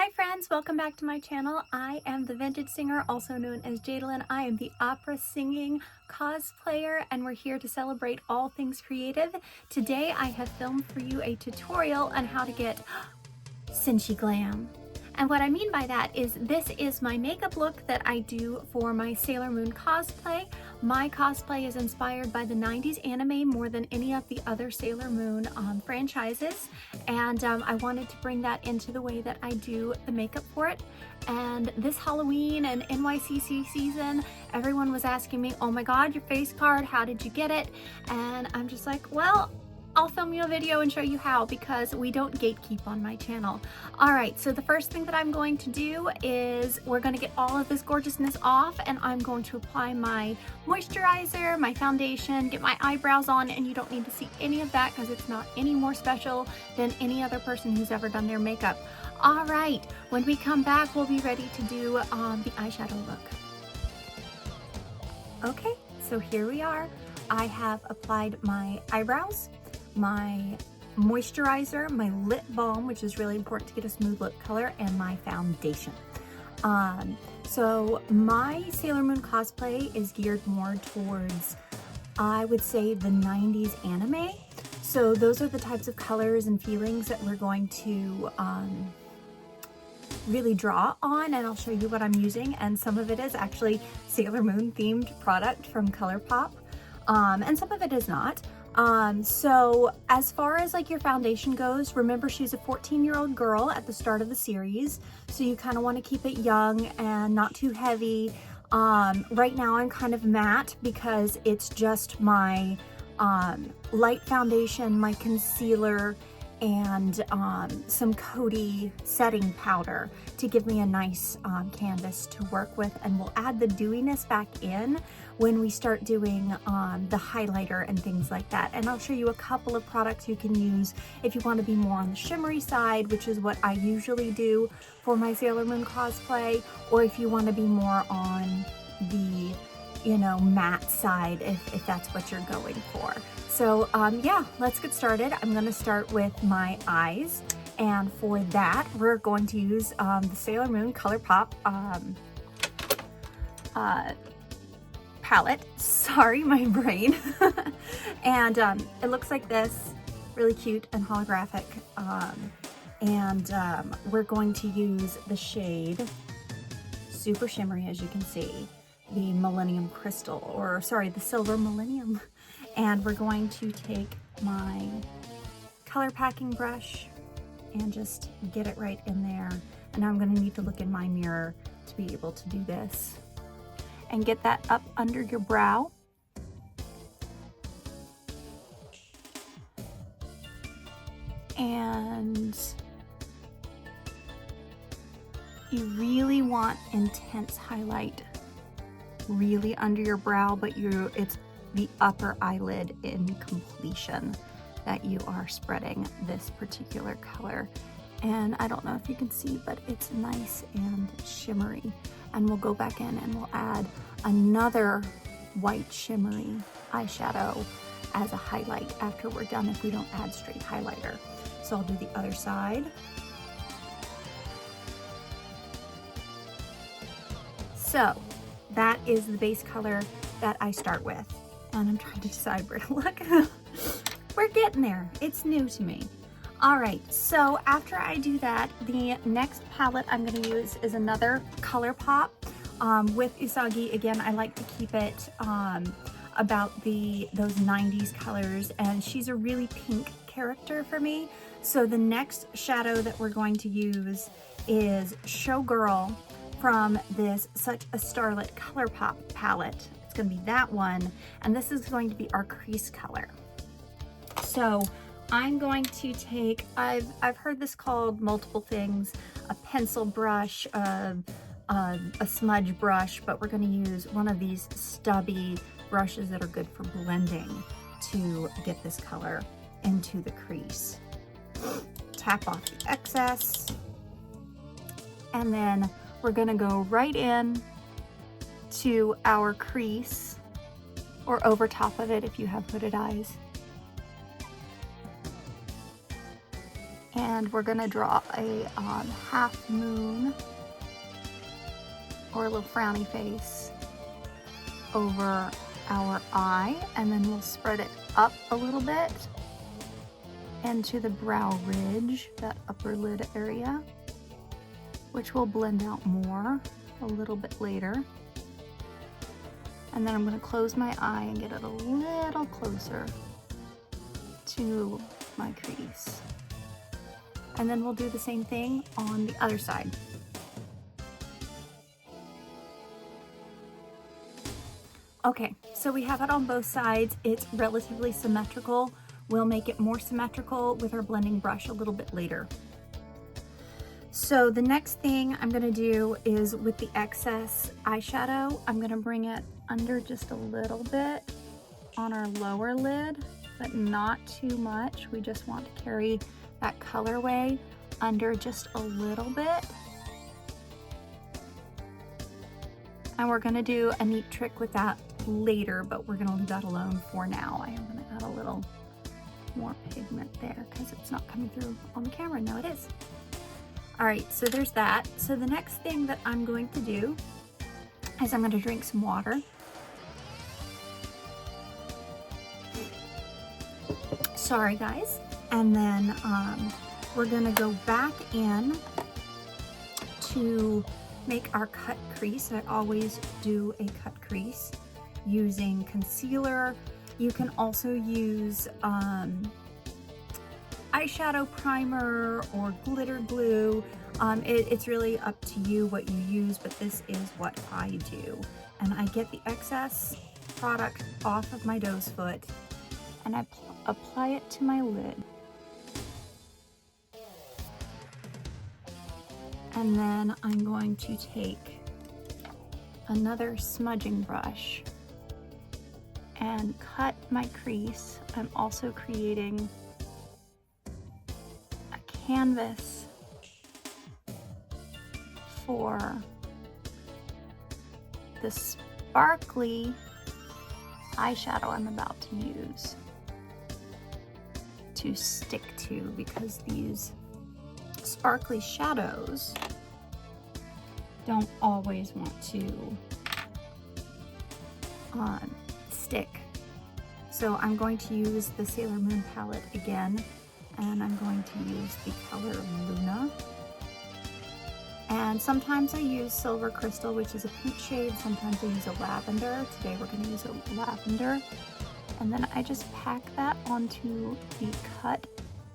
Hi friends, welcome back to my channel. I am the Vintage Singer, also known as Jadalyn. I am the opera singing cosplayer and we're here to celebrate all things creative. Today I have filmed for you a tutorial on how to get cinchy glam. And what I mean by that is this is my makeup look that I do for my Sailor Moon cosplay. My cosplay is inspired by the 90s anime more than any of the other Sailor Moon franchises. And I wanted to bring that into the way that I do the makeup for it. And this Halloween and NYCC season, everyone was asking me, oh my God, your face card, how did you get it? And I'm just like, well, I'll film you a video and show you how, because we don't gatekeep on my channel. All right, so the first thing that I'm going to do is we're going to get all of this gorgeousness off, and I'm going to apply my moisturizer, my foundation, get my eyebrows on, and you don't need to see any of that because it's not any more special than any other person who's ever done their makeup. All right, when we come back, we'll be ready to do the eyeshadow look. Okay, so here we are. I have applied my eyebrows, my moisturizer, my lip balm, which is really important to get a smooth lip color, and my foundation. So my Sailor Moon cosplay is geared more towards, I would say, the 90s anime. So those are the types of colors and feelings that we're going to really draw on, and I'll show you what I'm using. And some of it is actually Sailor Moon themed product from ColourPop, and some of it is not. So as far as like your foundation goes, remember she's a 14-year-old girl at the start of the series, so you kind of want to keep it young and not too heavy. Right now I'm kind of matte because it's just my light foundation, my concealer, and some Coty setting powder to give me a nice canvas to work with, and we'll add the dewiness back in when we start doing the highlighter and things like that. And I'll show you a couple of products you can use if you want to be more on the shimmery side, which is what I usually do for my Sailor Moon cosplay, or if you want to be more on the, you know, matte side, if that's what you're going for. So yeah, let's get started. I'm going to start with my eyes, and for that we're going to use the Sailor Moon ColourPop palette. Sorry, my brain. And it looks like this, really cute and holographic. We're going to use the shade super shimmery, as you can see, the Millennium Crystal, or sorry, the Silver Millennium. And we're going to take my color packing brush and just get it right in there. And I'm going to need to look in my mirror to be able to do this. And get that up under your brow. And you really want intense highlight really under your brow, but it's the upper eyelid in completion that you are spreading this particular color. And I don't know if you can see, but it's nice and shimmery. And we'll go back in and we'll add another white shimmery eyeshadow as a highlight after we're done, if we don't add straight highlighter. So I'll do the other side. So that is the base color that I start with. And I'm trying to decide where to look. We're getting there. It's new to me. All right, so after I do that, the next palette I'm going to use is another ColourPop with Usagi. Again, I like to keep it about those 90s colors, and she's a really pink character for me. So the next shadow that we're going to use is Showgirl from this Such a Starlet ColourPop palette. It's going to be that one, and this is going to be our crease color. So I'm going to take, I've heard this called multiple things, a pencil brush, a smudge brush, but we're going to use one of these stubby brushes that are good for blending to get this color into the crease. Tap off the excess, and then we're going to go right in to our crease, or over top of it if you have hooded eyes. And And we're gonna draw a half moon or a little frowny face over our eye, and then we'll spread it up a little bit into the brow ridge, that upper lid area, which will blend out more a little bit later. And then I'm going to close my eye and get it a little closer to my crease. And then we'll do the same thing on the other side. Okay, so we have it on both sides. It's relatively symmetrical. We'll make it more symmetrical with our blending brush a little bit later. So the next thing I'm gonna do is with the excess eyeshadow, I'm gonna bring it under just a little bit on our lower lid, but not too much. We just want to carry that colorway under just a little bit. And we're gonna do a neat trick with that later, but we're gonna leave that alone for now. I am gonna add a little more pigment there because it's not coming through on the camera. Now it is. All right, so there's that. So the next thing that I'm going to do is I'm going to drink some water. Sorry guys. And then we're going to go back in to make our cut crease. I always do a cut crease using concealer. You can also use eyeshadow primer or glitter glue. It's really up to you what you use, but this is what I do. And I get the excess product off of my doe's foot and I apply it to my lid. And then I'm going to take another smudging brush and cut my crease. I'm also creating a canvas for the sparkly eyeshadow I'm about to use to stick to, because these sparkly shadows don't always want to stick. So I'm going to use the Sailor Moon palette again, and I'm going to use the color Luna. And sometimes I use Silver Crystal, which is a pink shade. Sometimes I use a lavender. Today we're going to use a lavender. And then I just pack that onto the cut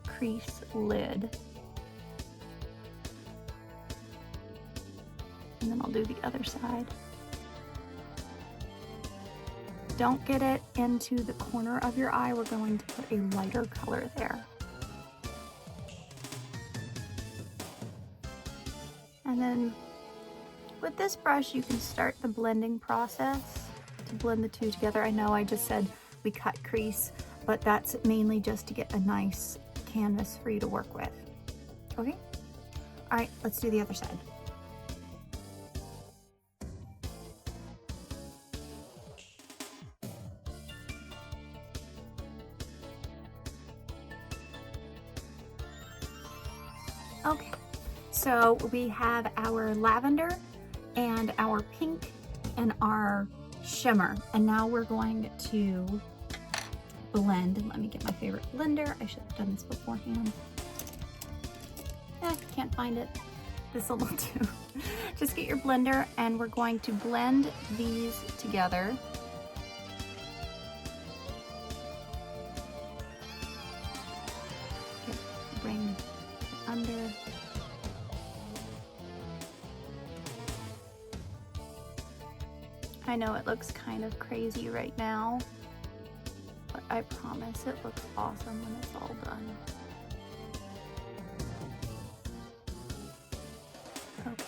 crease lid. And then I'll do the other side. Don't get it into the corner of your eye. We're going to put a lighter color there. And then with this brush, you can start the blending process to blend the two together. I know I just said we cut crease, but that's mainly just to get a nice canvas for you to work with. Okay? All right, let's do the other side. Okay, so we have our lavender and our pink and our shimmer, and now we're going to blend. And let me get my favorite blender. I should have done this beforehand. Can't find it. This will do. Just get your blender, and we're going to blend these together. Okay, bring it under. I know it looks kind of crazy right now, but I promise it looks awesome when it's all done. Okay.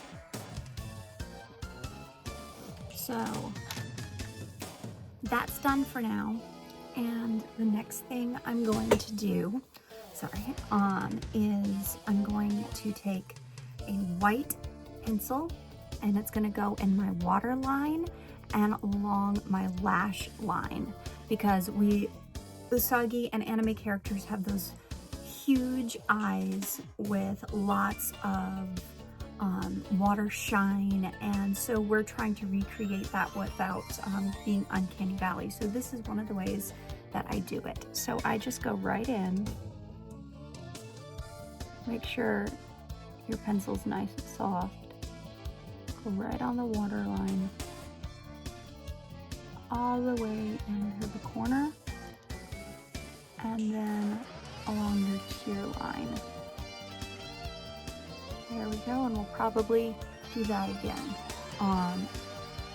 So that's done for now. And the next thing I'm going to do, is I'm going to take a white pencil, and it's going to go in my waterline and along my lash line, because the Usagi and anime characters have those huge eyes with lots of water shine, and so we're trying to recreate that without being uncanny valley. So this is one of the ways that I do it. So I just go right in, make sure your pencil's nice and soft, go right on the waterline, all the way into the corner, and then along your tear line. There we go, and we'll probably do that again.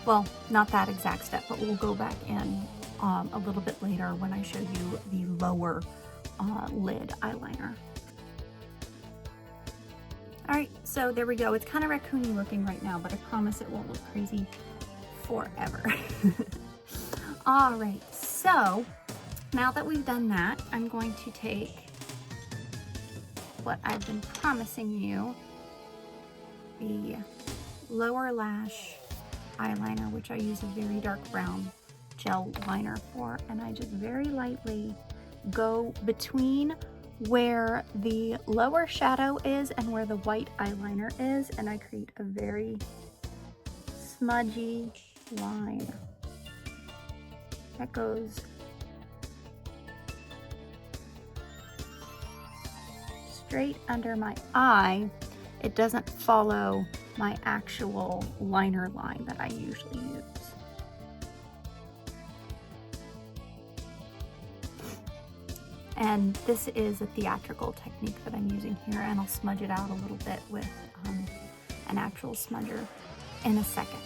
Well, not that exact step, but we'll go back in a little bit later when I show you the lower lid eyeliner. All right, so there we go. It's kind of raccoony looking right now, but I promise it won't look crazy forever. All right, so now that we've done that, I'm going to take what I've been promising you, the lower lash eyeliner, which I use a very dark brown gel liner for, and I just very lightly go between where the lower shadow is and where the white eyeliner is, and I create a very smudgy line that goes straight under my eye. It doesn't follow my actual liner line that I usually use. And this is a theatrical technique that I'm using here, and I'll smudge it out a little bit with an actual smudger in a second.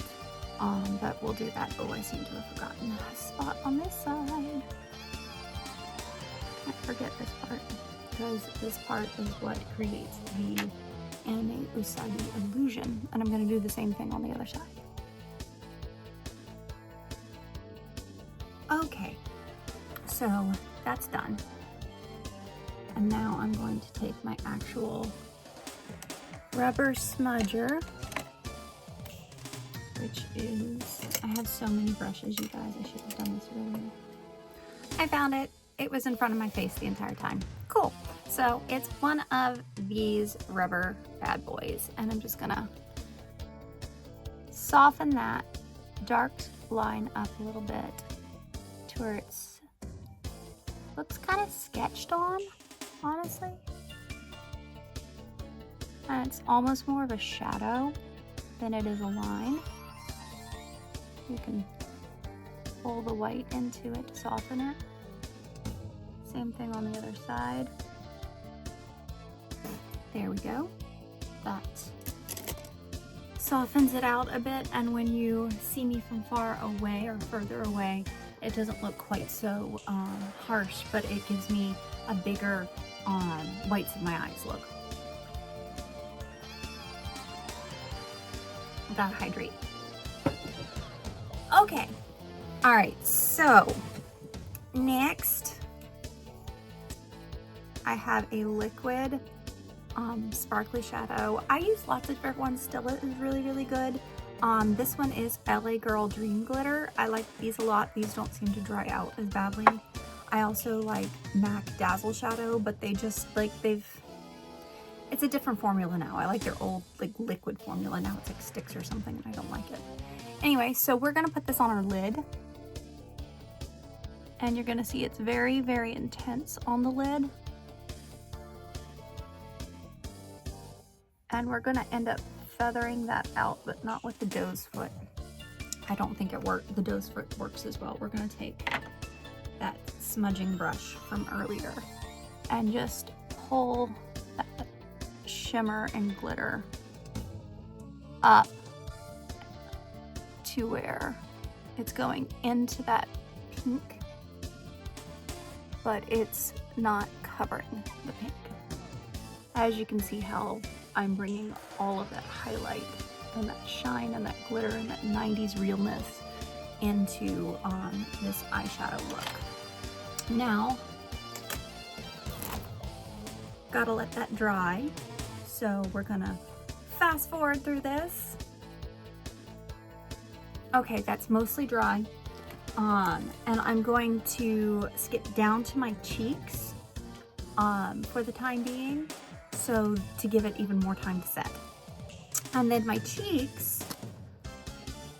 But we'll do that. Oh, I seem to have forgotten a spot on this side. Can't forget this part, because this part is what creates the anime usagi illusion, and I'm going to do the same thing on the other side. Okay, so that's done, and now I'm going to take my actual rubber smudger, which is, I have so many brushes, you guys, I should have done this earlier. I found it. It was in front of my face the entire time. Cool. So it's one of these rubber bad boys, and I'm just gonna soften that dark line up a little bit to where it's looks kind of sketched on, honestly. And it's almost more of a shadow than it is a line. You can pull the white into it to soften it. Same thing on the other side. There we go. That softens it out a bit, and when you see me from far away or further away, it doesn't look quite so harsh, but it gives me a bigger whites of my eyes look. Gotta hydrate. Okay. All right, so next I have a liquid sparkly shadow. I use lots of different ones. Stella is really, really good. This one is LA Girl Dream Glitter. I like these a lot. These don't seem to dry out as badly. I also like MAC Dazzle Shadow, but they just, like, it's a different formula now. I like their old, like, liquid formula. Now it's like sticks or something, and I don't like it. Anyway, so we're gonna put this on our lid. And you're gonna see it's very, very intense on the lid. And we're gonna end up feathering that out, but not with the doe's foot. I don't think it works. The doe's foot works as well. We're gonna take that smudging brush from earlier and just pull that shimmer and glitter up to where it's going into that pink, but it's not covering the pink. As you can see how I'm bringing all of that highlight and that shine and that glitter and that 90s realness into this eyeshadow look. Now, gotta let that dry. So we're gonna fast forward through this. Okay, that's mostly dry. And I'm going to skip down to my cheeks for the time being, so to give it even more time to set. And then my cheeks,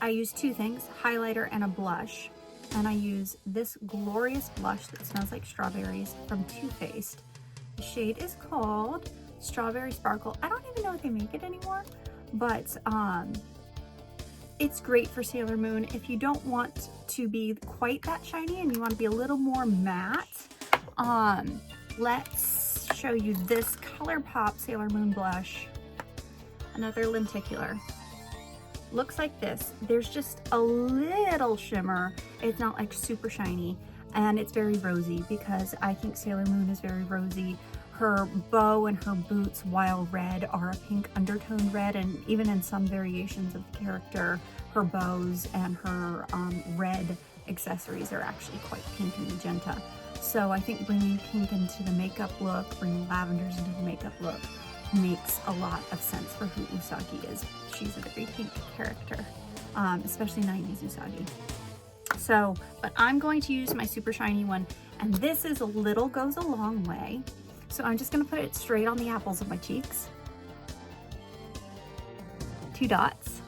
I use two things, highlighter and a blush. And I use this glorious blush that smells like strawberries from Too Faced. The shade is called Strawberry Sparkle. I don't even know if they make it anymore, but it's great for Sailor Moon. If you don't want to be quite that shiny and you want to be a little more matte, let's show you this ColourPop Sailor Moon blush. Another lenticular. Looks like this. There's just a little shimmer. It's not like super shiny, and it's very rosy because I think Sailor Moon is very rosy. Her bow and her boots, while red, are a pink undertone red, and even in some variations of the character, her bows and her red accessories are actually quite pink and magenta. So I think bringing pink into the makeup look, bringing lavenders into the makeup look, makes a lot of sense for who Usagi is. She's a very pink character, especially 90s Usagi. So, but I'm going to use my super shiny one, and this is a little goes a long way. So I'm just gonna put it straight on the apples of my cheeks. 2 dots.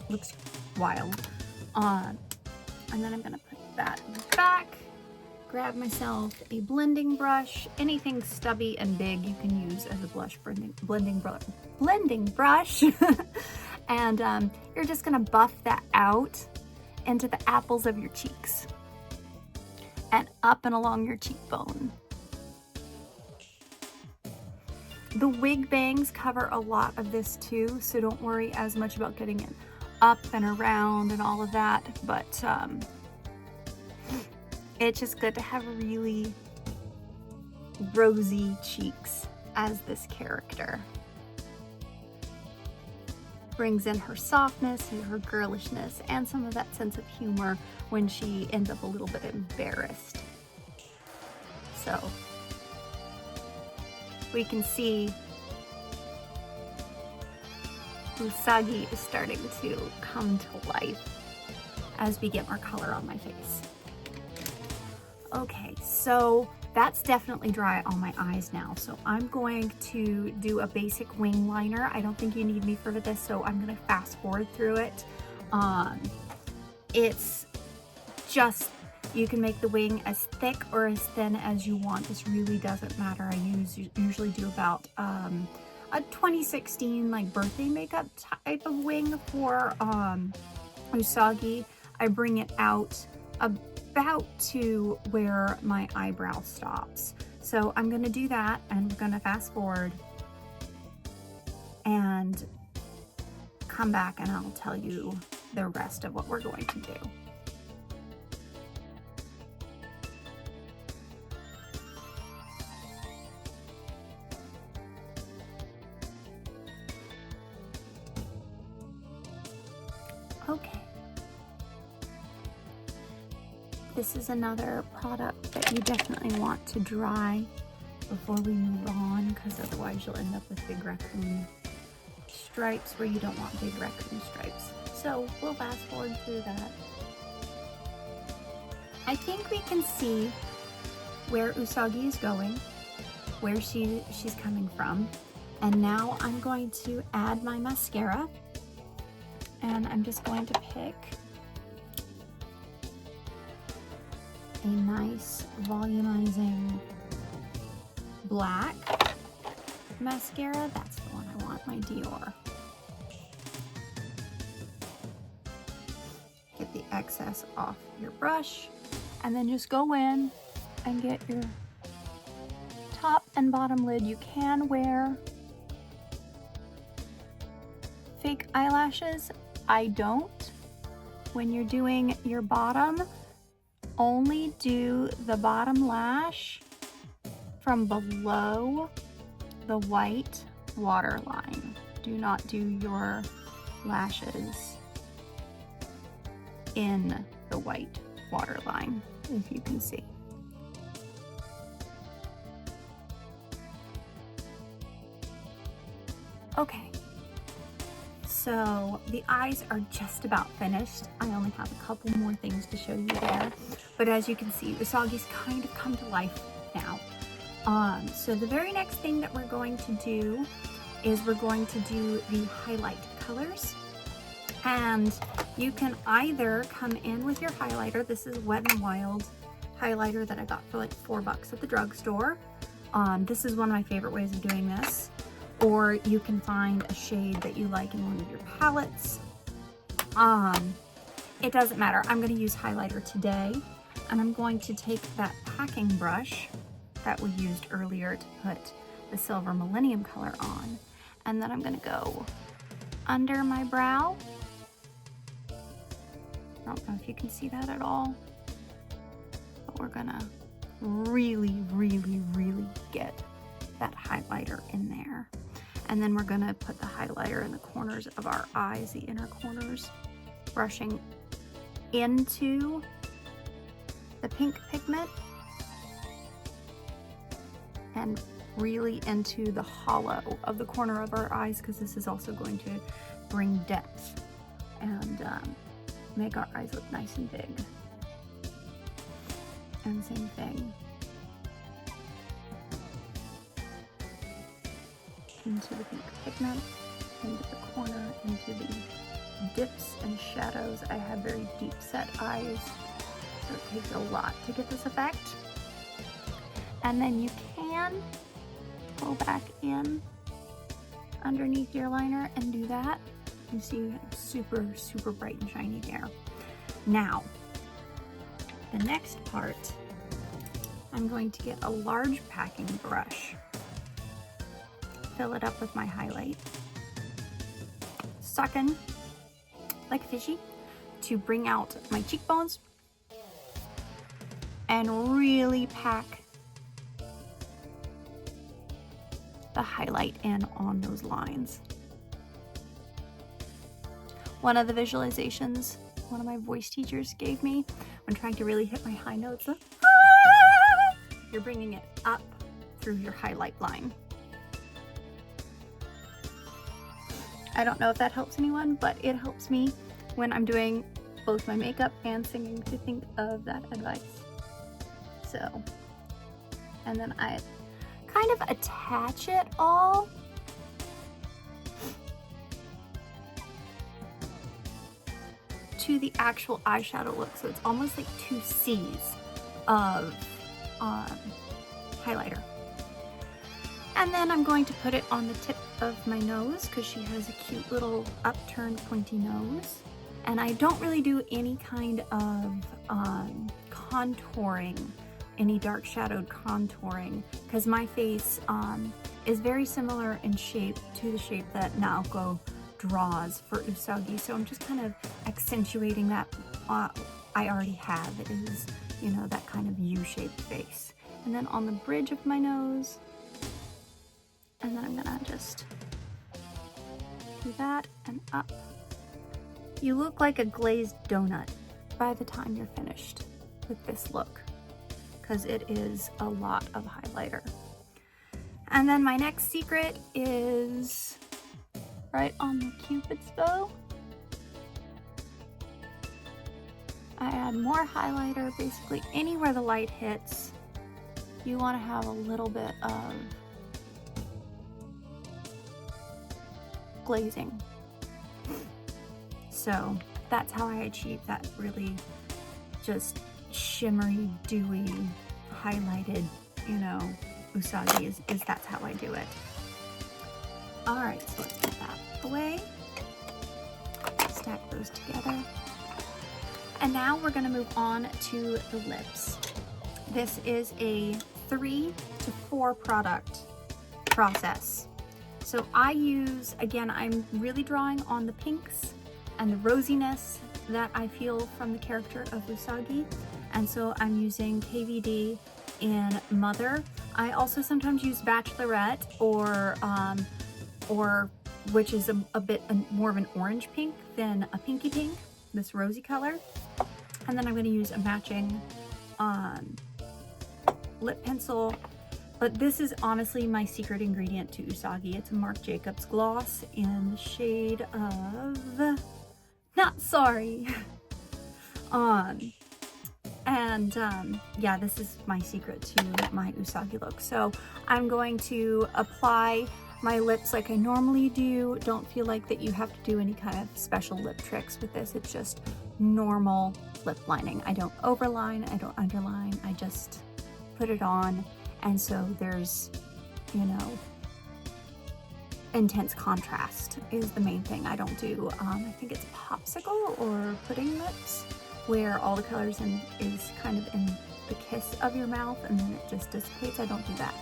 Looks wild. And then I'm gonna put that back. Grab myself a blending brush. Anything stubby and big you can use as a blush blending brush. And you're just gonna buff that out into the apples of your cheeks and up and along your cheekbone. The wig bangs cover a lot of this too, so don't worry as much about getting it up and around and all of that, but it's just good to have really rosy cheeks as this character. Brings in her softness and her girlishness and some of that sense of humor when she ends up a little bit embarrassed. So we can see Usagi is starting to come to life as we get more color on my face. Okay, so that's definitely dry on my eyes now. So I'm going to do a basic wing liner. I don't think you need me for this, so I'm gonna fast forward through it. It's just, you can make the wing as thick or as thin as you want. This really doesn't matter. I usually do about a 2016 like birthday makeup type of wing for Usagi. I bring it out about to where my eyebrow stops. So I'm gonna do that, and we're gonna fast forward and come back and I'll tell you the rest of what we're going to do. Okay. This is another product that you definitely want to dry before we move on, because otherwise you'll end up with big raccoon stripes where you don't want big raccoon stripes. So we'll fast forward through that. I think we can see where Usagi is going, where she's coming from. And now I'm going to add my mascara, and I'm just going to pick a nice volumizing black mascara. That's the one I want, my Dior. Get the excess off your brush, and then just go in and get your top and bottom lid. You can wear fake eyelashes. I don't. When you're doing your bottom, only do the bottom lash from below the white waterline. Do not do your lashes in the white waterline, if you can see. Okay, So the eyes are just about finished. I only have a couple more things to show you there. But as you can see, Usagi's kind of come to life now. So the very next thing that we're going to do is we're going to do the highlight colors. And you can either come in with your highlighter. This is Wet n Wild highlighter that I got for like $4 at the drugstore. This is one of my favorite ways of doing this. Or you can find a shade that you like in one of your palettes. It doesn't matter. I'm going to use highlighter today, and I'm going to take that packing brush that we used earlier to put the Silver Millennium color on, and then I'm going to go under my brow. I don't know if you can see that at all, but we're going to really get that highlighter in there. And then we're gonna put the highlighter in the corners of our eyes, the inner corners, brushing into the pink pigment and really into the hollow of the corner of our eyes, because this is also going to bring depth and make our eyes look nice and big. And same thing. Into the pink pigment, into the corner, into the dips and shadows. I have very deep set eyes, so it takes a lot to get this effect. And then you can go back in underneath your liner and do that. You see super bright and shiny there. Now, the next part, I'm going to get a large packing brush, fill it up with my highlight, suck in like a fishy to bring out my cheekbones, and really pack the highlight in on those lines. One of the visualizations one of my voice teachers gave me when trying to really hit my high notes, you're bringing it up through your highlight line. I don't know if that helps anyone, but it helps me when I'm doing both my makeup and singing to think of that advice. So, and then I kind of attach it all to the actual eyeshadow look. So it's almost like 2 C's of highlighter. And then I'm going to put it on the tip of my nose because she has a cute little upturned pointy nose. And I don't really do any kind of contouring, any dark shadowed contouring, because my face is very similar in shape to the shape that Naoko draws for Usagi. So I'm just kind of accentuating that I already have. It is, you know, that kind of U-shaped face. And then on the bridge of my nose, and then I'm gonna just do that and up. You look like a glazed donut by the time you're finished with this look, because it is a lot of highlighter. And then my next secret is right on the Cupid's bow. I add more highlighter, basically anywhere the light hits. You want to have a little bit of glazing. So that's how I achieve that really just shimmery, dewy, highlighted, you know, Usagi is that's how I do it. All right, so let's put that away. Stack those together. And now we're gonna move on to the lips. This is a 3 to 4 product process. So I use, again, I'm really drawing on the pinks and the rosiness that I feel from the character of Usagi. And so I'm using KVD in Mother. I also sometimes use Bachelorette or which is a bit more of an orange pink than a pinky pink, this rosy color. And then I'm going to use a matching lip pencil But this is honestly my secret ingredient to Usagi. It's a Marc Jacobs gloss in the shade of Not Sorry. Yeah, this is my secret to my Usagi look. So I'm going to apply my lips like I normally do. Don't feel like that you have to do any kind of special lip tricks with this. It's just normal lip lining. I don't overline, I don't underline, I just put it on. And so there's, you know, intense contrast is the main thing. I don't do, I think it's popsicle or pudding lips, where all the colors is kind of in the kiss of your mouth and then it just dissipates. I don't do that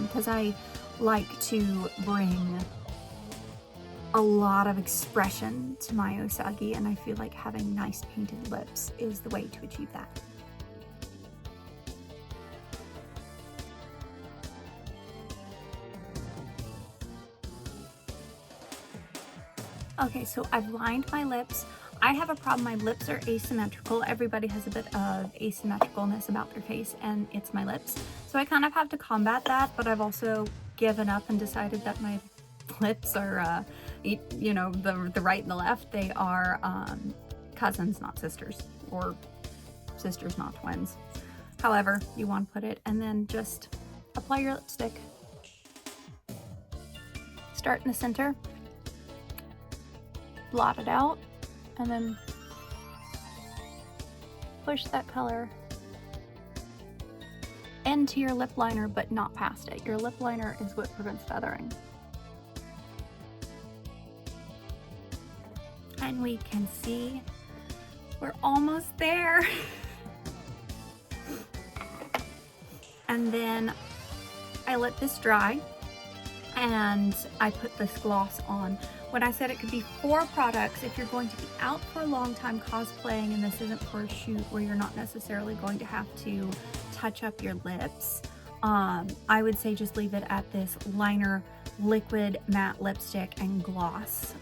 because I like to bring a lot of expression to my Usagi, and I feel like having nice painted lips is the way to achieve that. Okay, so I've lined my lips. I have a problem, my lips are asymmetrical. Everybody has a bit of asymmetricalness about their face, and it's my lips. So I kind of have to combat that, but I've also given up and decided that my lips are, you know, the right and the left, they are cousins, not sisters, or sisters, not twins. However you want to put it, and then just apply your lipstick. Start in the center, blot it out, and then push that color into your lip liner, but not past it. Your lip liner is what prevents feathering. And we can see we're almost there. And then I let this dry and I put this gloss on. When I said it could be 4 products, if you're going to be out for a long time cosplaying and this isn't for a shoot where you're not necessarily going to have to touch up your lips, I would say just leave it at this liner, liquid matte lipstick, and gloss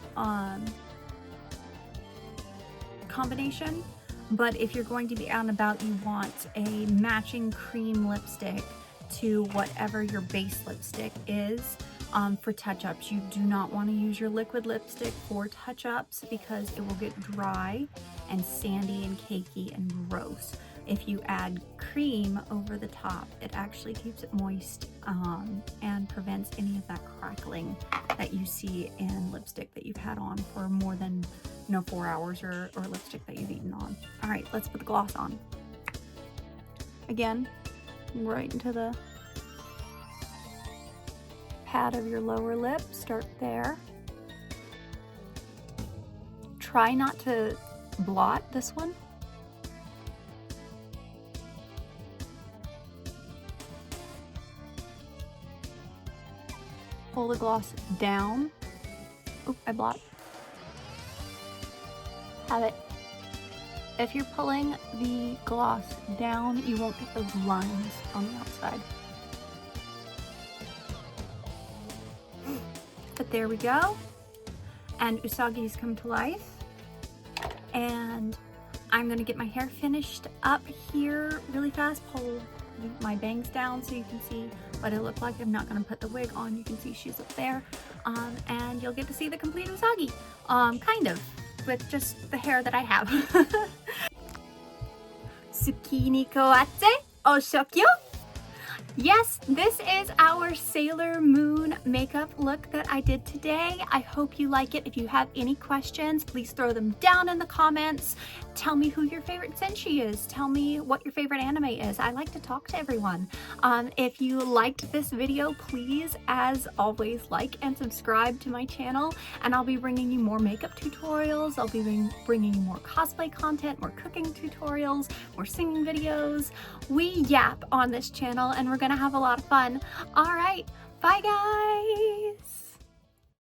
combination. But if you're going to be out and about, you want a matching cream lipstick to whatever your base lipstick is. For touch-ups, you do not want to use your liquid lipstick for touch-ups because it will get dry and sandy and cakey and gross. If you add cream over the top, it actually keeps it moist and prevents any of that crackling that you see in lipstick that you've had on for more than 4 hours, or lipstick that you've eaten on. All right, let's put the gloss on. Again, right into the pad of your lower lip. Start there. Try not to blot this one. Pull the gloss down. Oop, I blot. Have it. If you're pulling the gloss down, you won't get those lines on the outside. But there we go. And Usagi's come to life. And I'm gonna get my hair finished up here really fast. Pull my bangs down so you can see what it looked like. I'm not gonna put the wig on. You can see she's up there. And you'll get to see the complete Usagi. Kind of, with just the hair that I have. Tsuki ni koatse oshokyo. Yes, this is our Sailor Moon makeup look that I did today. I hope you like it. If you have any questions, please throw them down in the comments. Tell me who your favorite senshi is. Tell me what your favorite anime is. I like to talk to everyone. If you liked this video, please, as always, like and subscribe to my channel, and I'll be bringing you more makeup tutorials. I'll be bringing you more cosplay content, more cooking tutorials, more singing videos. We yap on this channel, and we're gonna have a lot of fun. All right, bye guys.